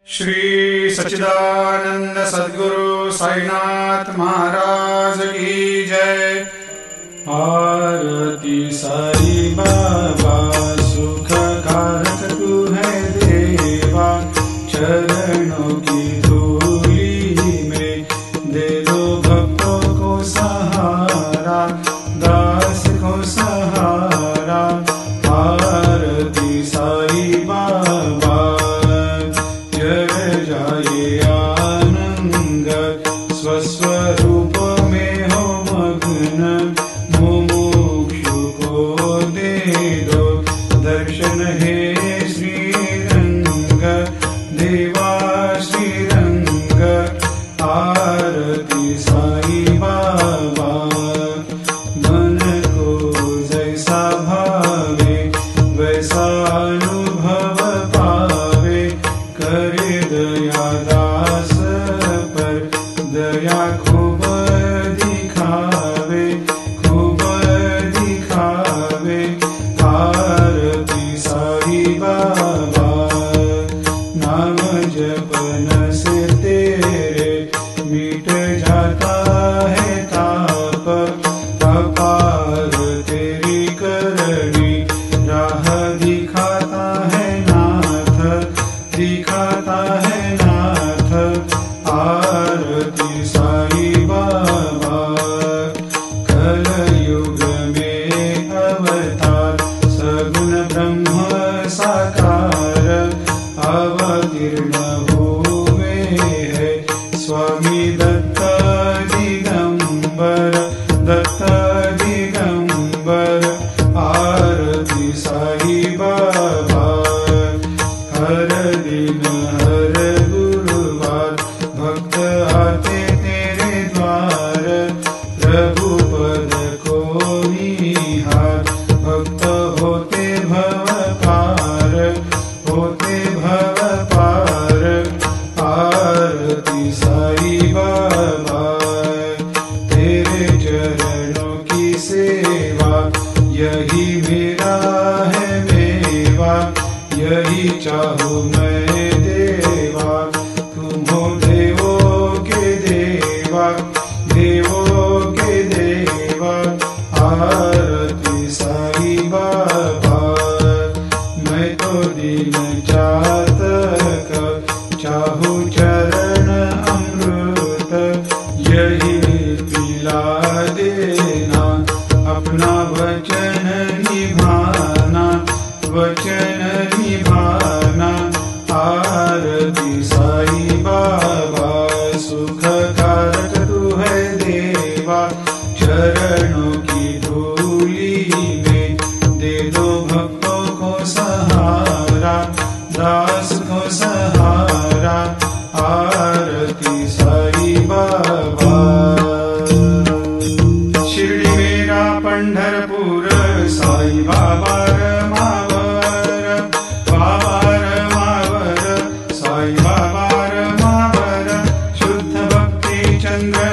श्री सच्चिदानंद सद्गुरु साईनाथ महाराज की जय। आरती साई बाबा सुख कारक तू है देवा, चरणों की धूली में दे दो भक्तों को सहारा, दास को सहारा। आरती साई बाबा जय जाए आनंद, स्वस्वरूप में हो मग्न, मुमुक्षु को दे दो दर्शन हे श्रीरंग, देवा श्रीरंग। आरती साई बाबा मन को जैसा भावे वैसा अनुभव पावे, करे दया दास पर दया खूब दिखावे, खूब दिखावे। आरती साई बाबा नाम जपन से तेरे मिट जाता है ताप, अपार तेरी करनी राह दिखाता है नाथ, दिखाता है नाथ। आरती साई बाबा कलयुग में अवतार, सगुण ब्रह्म साकार अवतीर्ण हुए है स्वामी दत्त दिगंबर, दत्त दिगंबर। आरती साई बाबा हर दिन हर गुरुवार भक्त आते तेरे द्वार, प्रभु पद को निहार, भक्त होते भव पार, होते भव पार। आरती साई बाबा तेरे चरणों की सेवा, यही मेरा है मेवा, यही चाहूँ मैं देवा। तुम हो देवों के देवा, देवों के देवा। आरती साई बाबा मैं तो दिन चातक, चाहूँ चरण अमृत, यही पिला देना, अपना वचन निभाना, वचन निभाना। आरती साई बाबा सुख कारक तू है देवा, चरणों की धूली में दे दो भक्तों को सहारा, दास को सहारा। आरती साई बाबा शिर्डी मेरा पंढरपूर, साई बाबा रमावर, बाबा रमावर, साई बाबा रमावर। शुद्ध भक्ति चंद्र